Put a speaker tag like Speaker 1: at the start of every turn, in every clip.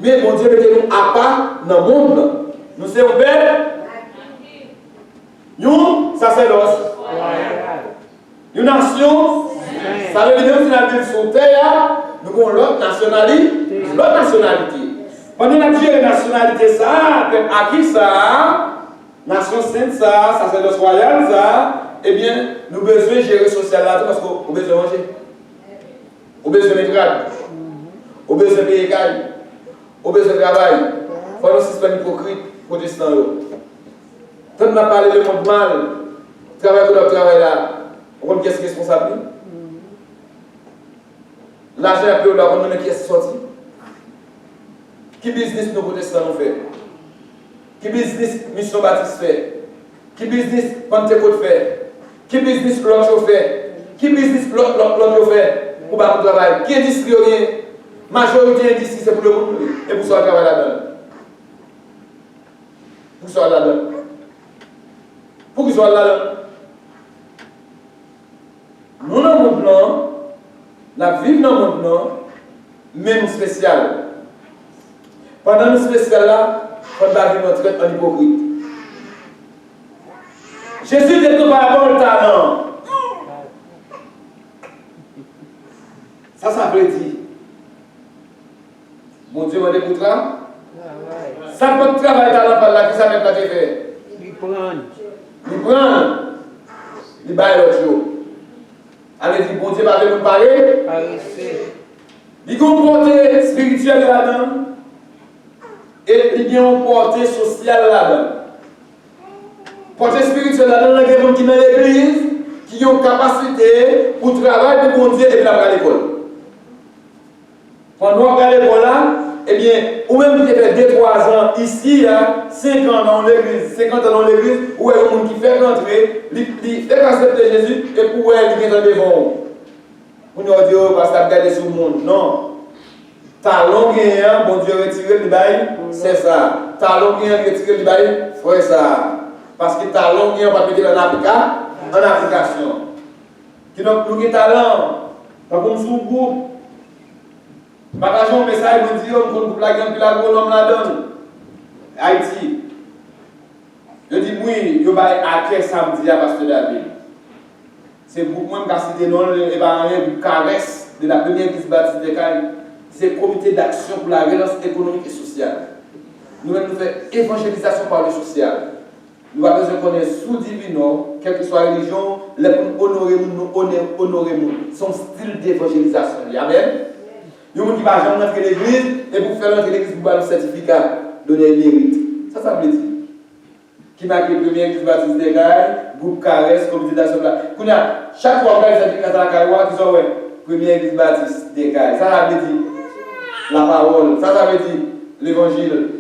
Speaker 1: Mais bon Dieu mettez-nous à part dans le monde. Nous sommes un peuple. Nous, sacerdoce. Une nation. Ça veut dire que si nous vivons sur terre, nous avons l'autre nationalité. L'autre nationalité. Pendant que nous avons une nationalité, ça, à qui ça? Nation sainte, ça, sacerdoce royal, ça. Eh bien, nous avons besoin de gérer social là parce qu'on a besoin de manger. On a besoin de grade. On a besoin de payer caille. On a besoin de travail. Il faut nous suspendre hypocrite, protestant. Quand on a parlé de monde mal, travail qu'on a travaillé là, on compte qui est responsable. L'argent est plus là, on a qui est sorti. Qui business nos protestants nous fait? Qui business Mission Baptiste fait? Qui business Pentecôte fait? Qui business l'autre fait? Qui business l'autre fait? Pour pas travailler. Qui industrie rien? Majorité industrie c'est pour le monde et pour ça on travaille là-dedans. Pour ça là-dedans. Pour qu'ils soient là-dedans. Nous dans le monde là, nous vivons dans le monde même spécial. Pendant le spécial là, on va vivre en hypocrite. Jésus dit que par rapport au talent. Ça veut dire. Mon Dieu m'a dit pour travailler. Ça peut travailler talent par là, qui ça met là tu fais? Il prend. Il baille l'autre jour. Allez dire, bon Dieu va nous parler. Il comporte spirituel là-dedans. Et il y a un porté social là-dedans. Porté spirituel là-dedans, il y a des gens qui sont dans l'église, qui ont capacité pour travailler pour bon Dieu et puis après à l'école. Pendant qu'on va à l'école là, eh bien, ou même qui fait 2-3 ans ici, 5 ans dans l'église, 50 ans dans l'église, ou il y a des gens qui fait rentrer, qui fait accepter Jésus et pour elle, qui est dans le devant. Vous nous dites, oh, parce que ça regarde sur le monde. Non. Talon gagnant, bon Dieu retiré le bail, c'est ça. Talon gagnant retiré le bail, c'est ça. Parce que talon gagnant va mettre en application. Qui donc nous avons talent, pas comme sous groupe. Partageons un message, nous disons qu'on coupe la gamme, puis la gros homme la donne. Haïti. Je dis oui, je vais à quel samedi à Pasteur David. C'est pour moi qui a cité non, les parents du caresse de la première église baptiste de Caille. C'est le comité d'action pour la relance économique et sociale. Nous-mêmes, nous faisons évangélisation par le social. Nous avons besoin de connaître sous divino, quelle que soit la religion, pour honorer nous. Son style d'évangélisation. Amen. Il y a des gens qui ne vont jamais rentrer l'église et pour faire rentrer l'église, pour avoir un certificat, donner un mérite. Ça veut dire. Qui marque le premier église baptiste des Gailles, groupe caresse, comité d'action. Chaque fois que les gens qui la Caïwa, qui sont premier église baptiste des Gailles. Ça veut dire. La parole, ça veut dire l'évangile.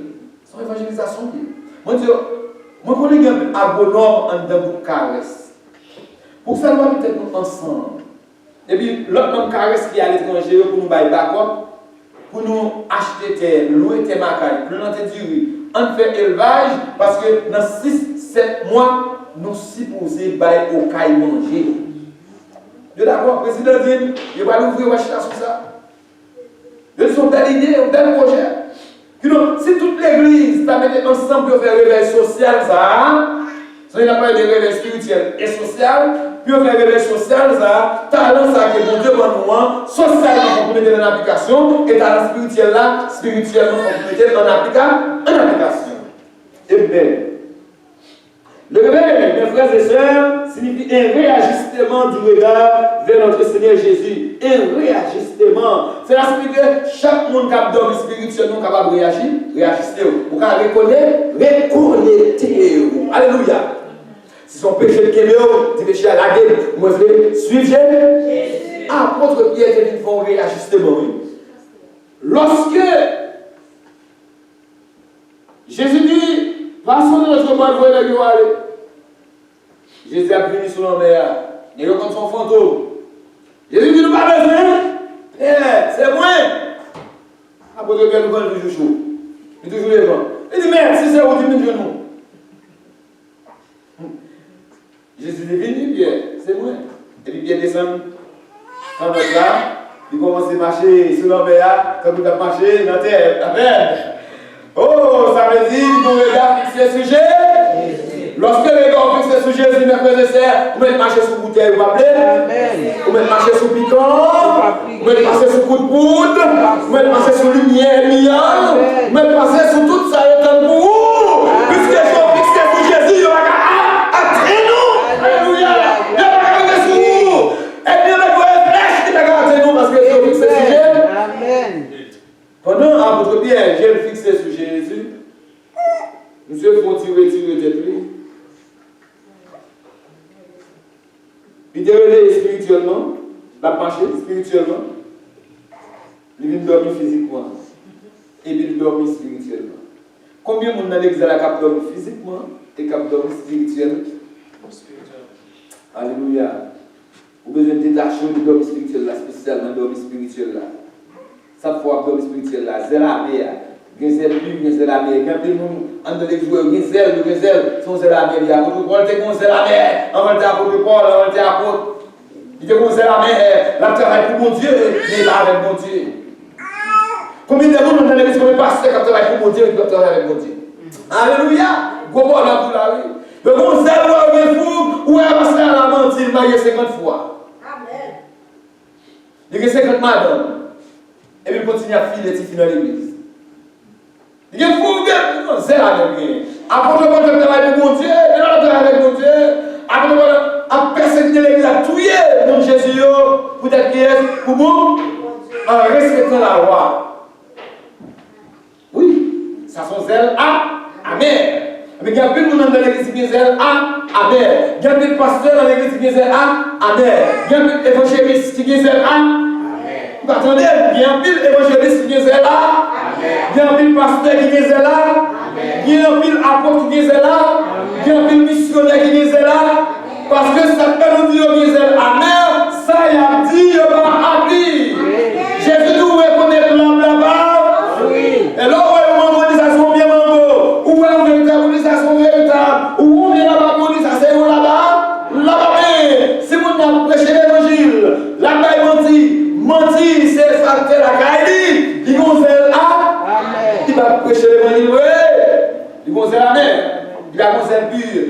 Speaker 1: C'est une évangélisation. Moi, je connais un abonnement en d'un groupe caresse. Pour ça, nous allons peut-être nous ensemble. Et puis, l'autre caresse qui est à l'étranger, pour nous bailler d'accord, pour nous acheter terre, louer terre macaille, planter du riz, on fait élevage, parce que dans 6-7 mois, nous supposons bailler au caille manger. Vous d'accord? Le président dit, il va l'ouvrir, il va acheter sur ça. Ils sont belle idée, un bel projet. Si toute l'église t'a mis ensemble pour faire un réveil social, ça n'a pas de réveil spirituel et social, puis on fait un réveil social, ça, talent, ça, qui est bon Dieu pour nous, socialement, on peut mettre en application, et talent spirituel là, spirituellement, on peut mettre en application. Et bien, le réveil, mes frères et sœurs, signifie un réajustement du regard vers notre Seigneur Jésus. Un réajustement. C'est là que chaque monde qui a dormi spirituellement capable de réagir, réajuster. Vous pouvez reconnaître, reconnecter. Alléluia. Si son péché de Kéméo, dit péché à la gueule, moi je vais suivre Jésus. Apôtre Pierre qui font un réajustement. Lorsque Jésus dit, passons de notre bonne voie de aller. Jésus a venu sur la mer. Il est comme son fantôme. Jésus dit, nous pas besoin. C'est moi. Après que nous avons toujours chaud. Il est toujours les gens. Il dit, mais si c'est vous qui me genou. Jésus est venu, Pierre. C'est moi. Et puis Pierre descend. Quand on est là, Il commence à marcher sur l'homme comme il a marché dans la terre. Amen. Oh, ça veut dire que nos regards fixés sur Jésus. Lorsque les regards fixés sur Jésus, mes frères et sœurs, vous mettez marcher sur bouteille, vous m'appelez. Vous mettez marcher sur piquant. Vous mettez marcher sur coup de poudre. Vous mettez marcher sur lumière, vous mettez marcher sur tout ça, et tant pour vous. Puisque les gens fixés sur Jésus, ils vont attendre nous. Alléluia. Ils vont regarder sur vous. Et bien, les flèches qui vont regarder nous parce que les gens fixés sur Jésus. Amen. Pendant l'apôtre Pierre, j'ai fixé sur Jésus, monsieur faut tirer tête lui. Il est spirituellement, la marché spirituellement, il vient dormir physiquement et il dormir spirituellement. Combien de monde dans l'église a dormi physiquement et cap dormi spirituellement? Alléluia. Vous avez besoin de détacher de dormir spirituel là, spécialement dormir spirituel là. Ça faut dormir spirituel là, c'est la mer. Grisel plus, grisel la mer. Quand les gens en les joueurs, grisel, sont la mer. Il y a beaucoup de gens qui ont la mer. On va dire pour Paul, on va dire apôtre. Il dit qu'on la mer, la terre est pour mon Dieu, mais là avec mon Dieu. Combien de gens dans l'église comme pasteur qui travaille pour mon Dieu, qui travaille avec mon Dieu. Alléluia. Comment on a pour la vie? Le bon zèle ou un fou, ou un pasteur à la mentire, il m'a 50 fois. Amen. Il y a 50 madames. Et puis il continue à filer dans l'église. Il y a un fou, c'est la même. Après, je travaille pour mon Dieu, et là, je travaille avec mon Dieu. Après, je persécuter l'église, à tuer mon Jésus, pour ta pièce, pour vous, en respectant la loi. Oui, ça son zèle à Amen. Mais il y a plus de monde dans l'église qui est zèle à Amen. Il y a plus de pasteurs dans l'église qui est zèle à Amen. Il y a plus d'évangélistes qui est zèle à vous attendez, il y a un pile évangéliste qui est là, il y a un pile pasteur qui est là, il y a un pile apôtre qui est là, il y a un pile missionnaire qui est là, parce que ça peut nous dire qui est là. Amen, ça y a dit, il va appris. Jésus nous reconnaît l'homme là-bas. Et là, où est l'organisation bien mambo, où est l'organisation véritable, où on est là-bas pour dire ça, c'est où là-bas? Là-bas, si vous n'avez prêché l'évangile, là-bas, il dit. Mentir, c'est facteur à Kaili. Il va il va prêcher l'évangile, il va la mer. Il va conseiller pur.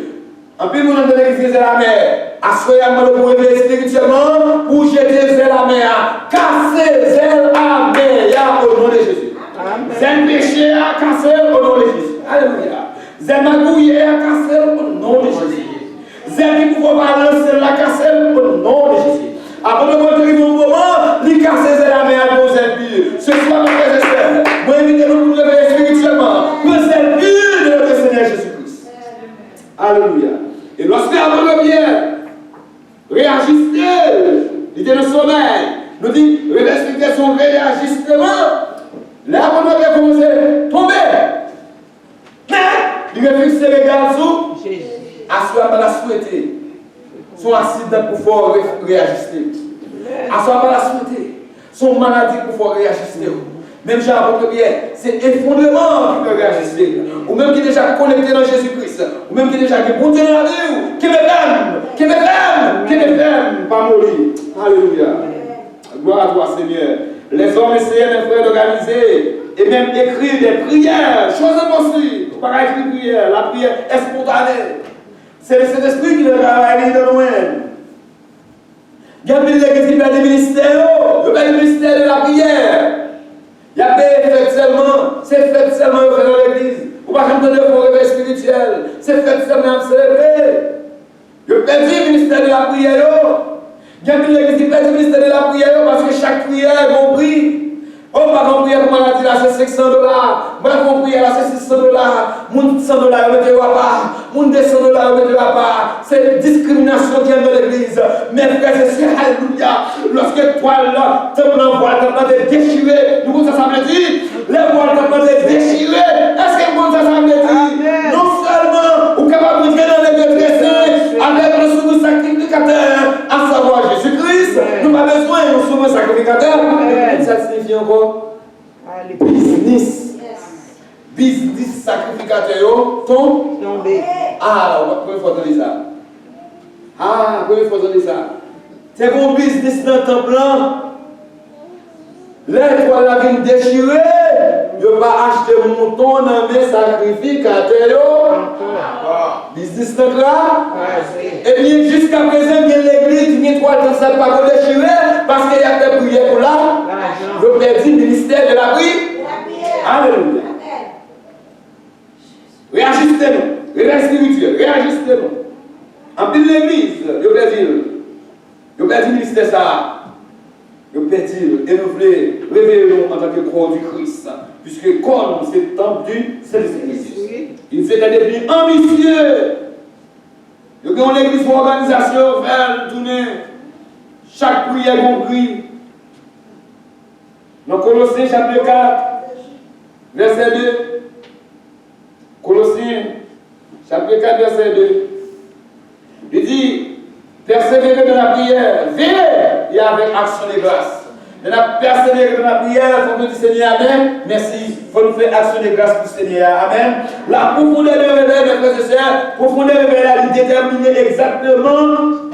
Speaker 1: En plus, nous avons l'église de la mer. Assoyez-moi le réveil spirituellement pour jeter la mer. Casser zèle à mer au nom de Jésus. Zèle péché à casser au nom de Jésus. Alléluia. Zèle magouillé à casser au nom de Jésus. Zèle qui pouvait balancer la casser au nom de Jésus. Après le moment, il casse la main à vos impurs. Ce soir, mes frères et sœurs, moi, invitez-nous pour réveiller spirituellement. Pour servir de notre Seigneur Jésus-Christ. Alléluia. Et lorsque l'homme vient, réagissez. Il était dans le sommeil. Nous dit, respectez son réajustement. Là, on a commencé à tomber. Mais, il va fixer les regards sous. Assoir par la souhaiter. Son accident pour pouvoir réajuster. Assoir par la souhaiter. Son maladie pour pouvoir réajuster. Même Jean-Apôtre Pierre, c'est effondrement qui peut réajuster. Ou même qui est déjà connecté dans Jésus-Christ. Ou même qui est déjà bon Dieu dans la vie. Qui me ferme, pas mourir. Alléluia. Gloire à toi, Seigneur. Les hommes essayaient, mes frères, d'organiser et même écrire des prières. Chose impossible. Il ne faut pas écrire prière. La prière est spontanée. C'est le Saint-Esprit qui le travaille dans nous-mêmes. Il y a des églises qui font des ministères. Il y a des ministères de la prière. Il y a des fêtes seulement. C'est fêtes seulement dans l'église. Vous ne pouvez pas entendre un réveil spirituel. C'est fêtes seulement à célébrer. Il y a des ministères de la prière. Il y a des églises qui font des ministères de la prière parce que chaque prière est compris. On va compris pour maladie là, c'est $500. Moi, compris là, c'est $600. Mon $100, on ne mettra pas. Mon $200, on ne mettra pas. C'est discrimination qui est dans l'église. Mais frères et sœurs, alléluia. Lorsque toi là, tu m'envoies, tu m'as déchiré. Nous, ça veut dire, les voiles, tu m'as déchiré. Est-ce que vous, ça veut dire? Non seulement, vous êtes capable de entrer dans les détresses avec le souverain sacrificateur, à savoir Jésus-Christ. Nous n'avons pas besoin d'un souverain sacrificateur. Ça signifie encore business. Business sacrificateur tombé. Ah, comment il faut donner ça? Ah, comment il faut donner ça? C'est bon business dans le temple. l'étoile la vient déchirer, il ne pas acheter mouton dans mes sacrificateurs. Business là. Et bien jusqu'à présent, l'église, une étoile dans sa pas déchirer parce qu'il y a des prières pour là. Je perds le ministère de la prière. Alléluia. Réajustez-nous. Réveil spirituel. Réajustez-nous. En plus de l'église, je perds le ministère ça. Je perds et nous voulons révéler en tant que corps du Christ. Puisque comme c'est le temple du Saint-Esprit. Il s'est devenu ambitieux. Il y a une église pour organisation, faire tourner chaque prière compris. Dans Colossiens chapitre 4, verset 2. Colossiens chapitre 4, verset 2. Il dit, persévérer dans la prière, veillez et avec action de grâce. Nous avons persévéré dans la prière, il faut nous dire Seigneur, Amen. Merci. Il faut nous faire action de grâce pour Seigneur, Amen. La profondeur de réveil, mes frères et sœurs, profondeur de réveil, elle est déterminée exactement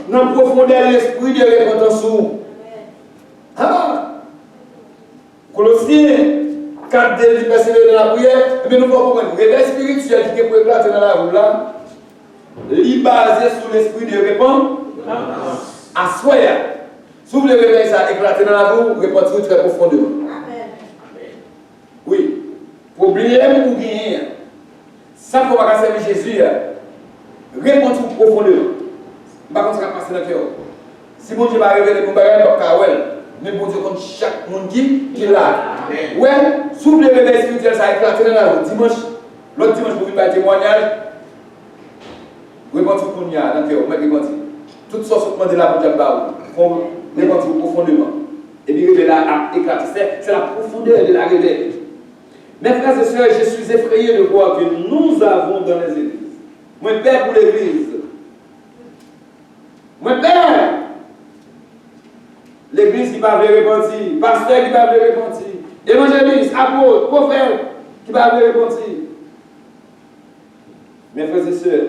Speaker 1: dans la profondeur de l'esprit de repentance. Ah! Colossiens 4, 2, persévérer dans la prière, mais nous pouvons comprendre. Le réveil spirituel qui est pour éclater dans la roue là, il est basé sur l'esprit de repentance. À soi. Si vous voulez réveiller ça, éclater dans la roue, répondez très profondément. Oui. Problème ou bien, ça pour pas servir Jésus, répondez profondément. Par contre, ça va passer dans le cœur. Si mon Dieu va révéler mon bagage, mais bon Dieu compte chaque monde qui est là. Ouais, si vous voulez réveiller spirituel, ça va éclater dans la roue. Dimanche, l'autre dimanche, vous voulez faire témoignage, répondez pour nous dans le cœur, répondez. Toutes sortes de la bouche de la font répondre profondément. Et puis, révéler à éclater. C'est la profondeur de la réveil. Mes frères et sœurs, je suis effrayé de voir que nous avons dans les églises. Moi, père pour l'église. Moi, père. L'église qui va répondre, pasteur qui va répondre, évangéliste, apôtre, prophète qui va répondre. Mes frères et sœurs,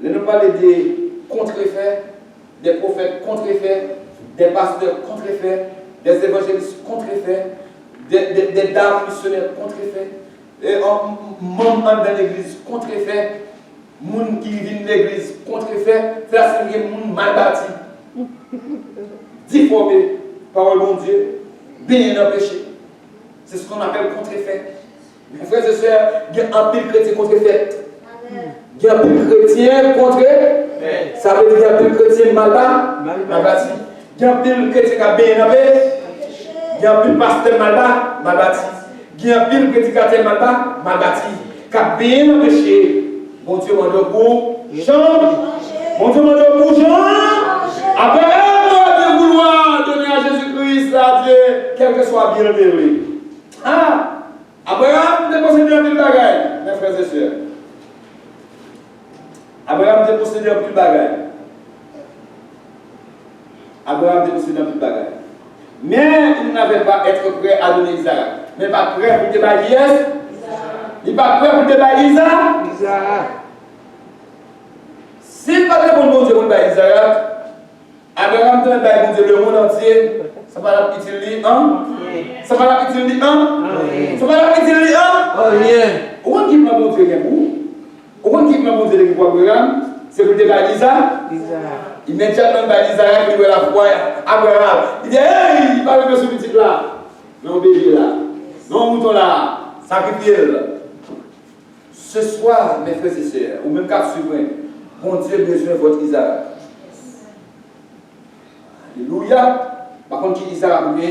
Speaker 1: nous parlons des contre-effets, des prophètes contre-effets, des pasteurs contre-effets, des évangélistes contre-effets, des dames missionnaires contre-effets, des membres de l'église contre-effets, des gens qui vivent de l'église contre-effets, c'est des gens mal bâtis, difformés par le Dieu, bien empêchés. C'est ce qu'on appelle contre-effets. Mes frères et sœurs, il y a un pile chrétien contre-effet. Il y a un pile chrétien contre, ça veut dire qu'il y a un pile chrétien mal bâti. Il y a un pile chrétien qui a bien empêché. Il y a un pile pasteur mal bâti. Il y a un pile prédicateur mal bâti. Qui a bien empêché. Mon Dieu m'a donné pour Jean. Mon Dieu m'a donné pour Jean. Après, de vouloir donner à Jésus-Christ, à Dieu, quel que soit bien élevé. Ah! Abraham a possédé un peu de bagaille, mes frères et sœurs. Abraham a possédé un peu de bagaille. Abraham a possédé un peu de bagaille. Mais il n'avait pas être prêt à donner Isaac. Mais pas prêt pour déballer Isaac. Il n'est pas prêt pour déballer Isaac. S'il n'est pas prêt pour bon Dieu pour déballer Isaac, Abraham donne à Dieu le monde entier. Ça va la petite lit, hein? Ça va la petite lit, hein? Ça va la petite lit, hein? Où est-ce qu'il m'a montré les bouts? Où est-ce qu'il m'a montré les bouts, Abraham? C'est pour déballer Isaac. Immédiatement, Isaac, il veut la foi, Abraham. Il dit, hey, il parle de ce petit là. Non, bébé là. Non, mouton là. Sacrifiez-le. Ce soir, mes frères et sœurs, ou même cap suivant, bon Dieu a besoin de votre Isaac. Alléluia. Par contre, qui Isaac a besoin?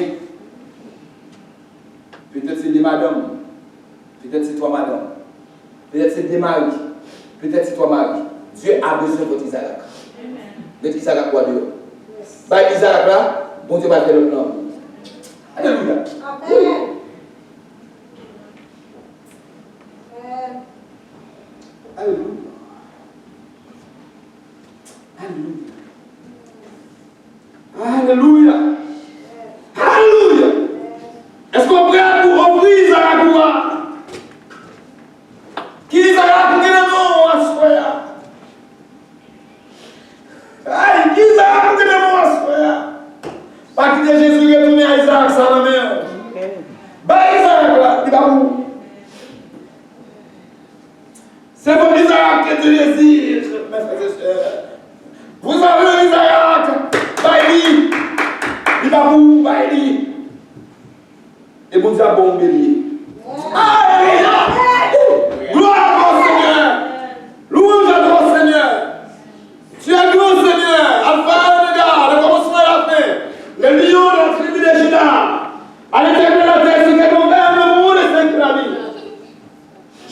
Speaker 1: Peut-être c'est des madames. Peut-être c'est toi, madame. Peut-être c'est des maris. Peut-être c'est toi, mari. Dieu a besoin de votre Isaac. Votre Isaac à quoi dehors? Bah, Isaac là, bon Dieu va faire le plan. Alléluia. Amen. Alléluia. Alléluia. Alléluia. Alléluia. Est-ce qu'on est prêt pour ouvrir Isaac à quoi? Qui Isaac a pour qu'il ait non à soi? Aïe, qui Isaac a pour qu'il ait non à soi? Pas quitter Jésus retourner à Isaac, ça la même. vous. C'est votre Isaac que Dieu désire, mes frères et sœurs. Vous avez Isaac, Baïli, il va vous, Baïli. Et vous avez bon bélier. Alléluia! Gloire à ton Seigneur! Louange à ton Seigneur! Tu es grand Seigneur, Alpha et Omega, le commencement et la fin, le lion de la tribu de Juda, à l'éternel de la terre, ce qui est ton père, le monde et saint la vie.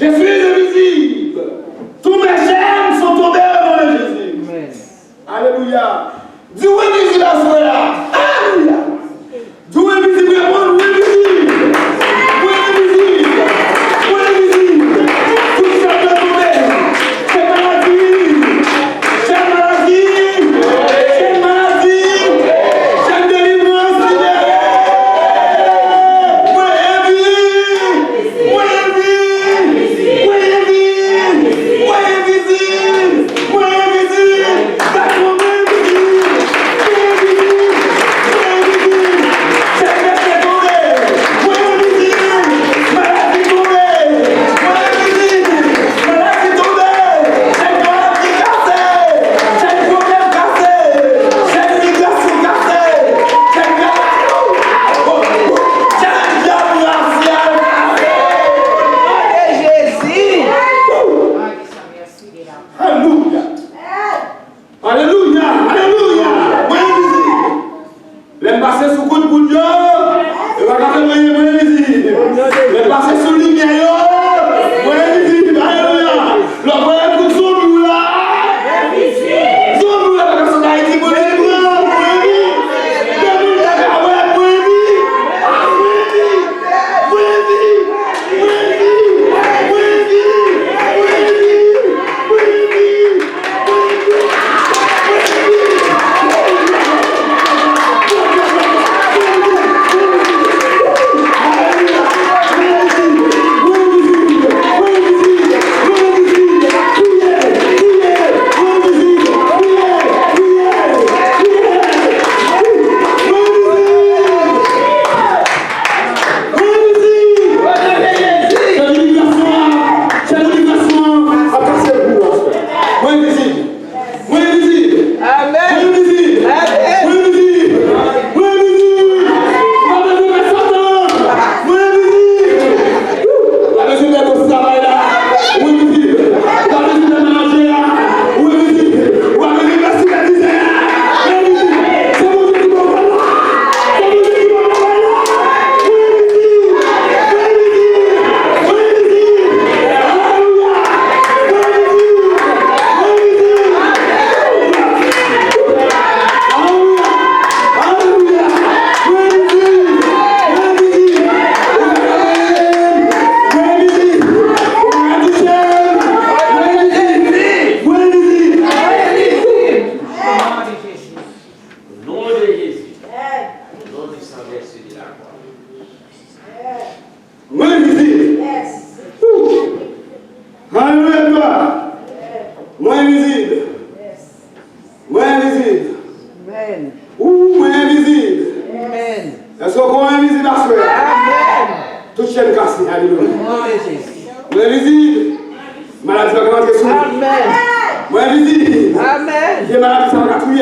Speaker 1: Je suis invisible. Tous mes chaînes sont tombées devant le Jésus. Amen. Alléluia. Dieu est invisible à ce là. Alléluia. Dieu est invisible à moi, Dieu est invisible. Dieu est invisible. Dieu est invisible. Tout ça peut tomber. C'est maladie. C'est maladie. C'est maladie. C'est délivrance. Moi invisible. Moi invisible. Moi invisible. Moi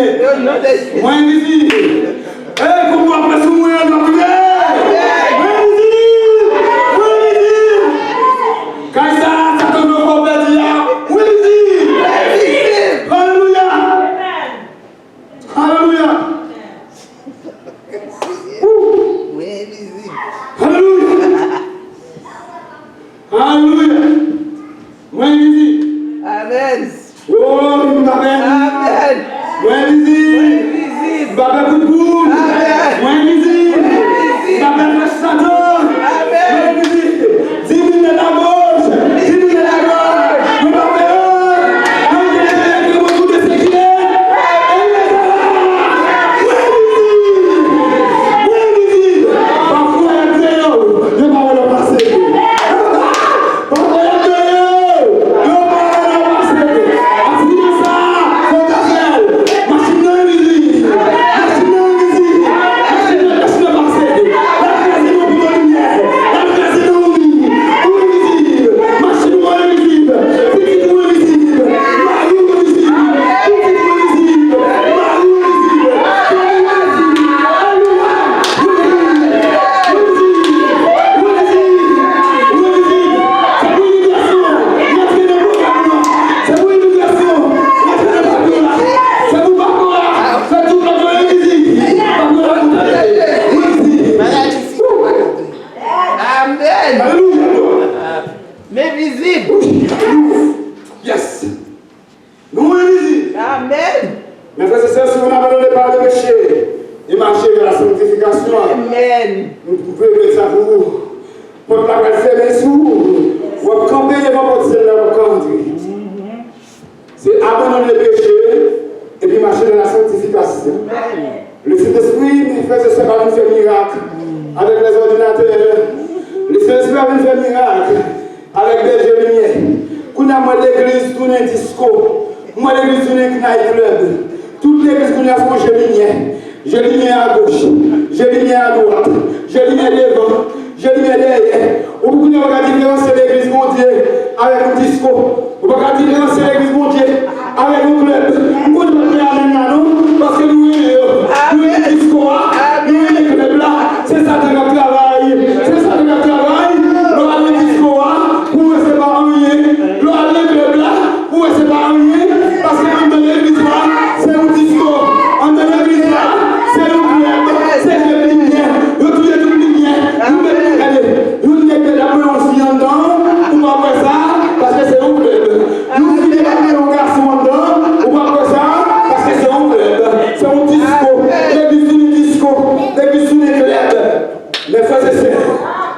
Speaker 1: invisible. Moi invisible. Ça tombe invisible.
Speaker 2: Amen.
Speaker 1: Alléluia.
Speaker 2: Mais visible.
Speaker 1: Yes. Nous visible.
Speaker 2: Amen.
Speaker 1: Mes frères et sœurs, si vous n'avez pas de péché, et marcher vers la sanctification,
Speaker 2: Amen.
Speaker 1: vous pouvez mettre ça pour vous. Pour la faire sous vous. Vous campez devant votre Seigneur, vous campez. C'est abandonner le péché et puis marcher dans la sanctification. Le Saint-Esprit, mes frères et sœurs, va nous faire miracle avec les ordinateurs. Le Saint-Esprit va nous faire miracle avec des jeux lumière. Quand on a l'église, tout est disco. Moi, l'église, tout est night club. Toute l'église, qu'on a son jeu lumière. Jeu lumière à gauche, jeu lumière à droite, jeu lumière devant, jeu lumière derrière. Ou vous ne pouvez pas différencier l'église mon Dieu avec un disco. Vous ne pouvez pas différencier l'église mon Dieu avec un club. Vous ne pouvez pas faire maintenant, parce que nous, les disco, nous, les clubs là, c'est ça de notre travail. C'est ça de notre travail. Nous, les disco, vous ne savez pas rien. Nous, les clubs là, vous ne savez pas rien. Parce que dans l'église là, c'est un disco. En l'église là, c'est le club, c'est le lumière. Nous, tous les trucs lumière. Nous, les la aussi en dedans, on va faire ça, parce que c'est un club. Nous, si les garçons en dedans, on va faire ça, parce que c'est un club. C'est un disco. L'église sous les disco, l'église sous les clubs. Mes frères et sœurs,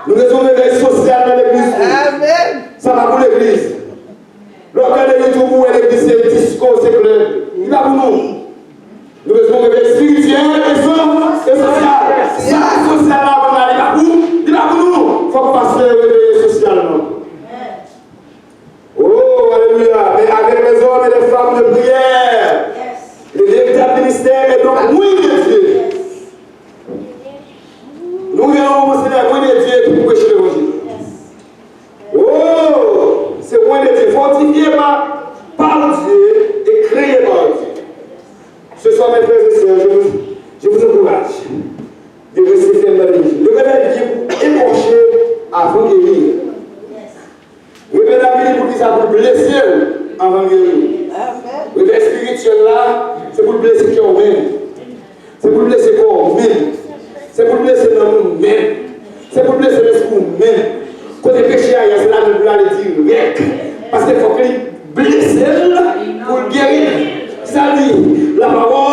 Speaker 1: nous avons un réveil social dans l'église. Amen. Ça va pour l'église. Lorsqu'on est tout pour l'église, c'est disco, c'est club. Il va pour nous. Nous devons réveiller spirituel et social. Ça, socialement, il va pour nous. Il faut passer réveiller socialement. Oh, alléluia. Mais avec les hommes et les femmes de prière, le véritable ministère est donc oui de Dieu. Nous allons commencer à oui de Dieu pour prêcher l'évangile. Oh, c'est oui de Dieu. Fortifié par Dieu et créé par Dieu. Ce soir, mes frères et sœurs, je vous encourage de rester ferme dans l'église. Le réveil vient pour épancher avant de guérir. Le réveil vient pour qu'il soit blessé avant de guérir. Le réveil spirituel là, c'est pour blesser le cœur même. C'est pour blesser le corps même. C'est pour blesser le monde même. C'est pour blesser l'esprit même. Quand le péché ailleurs, c'est là que vous allez dire. Parce qu'il faut qu'il blesse pour guérir. Ça dit, la parole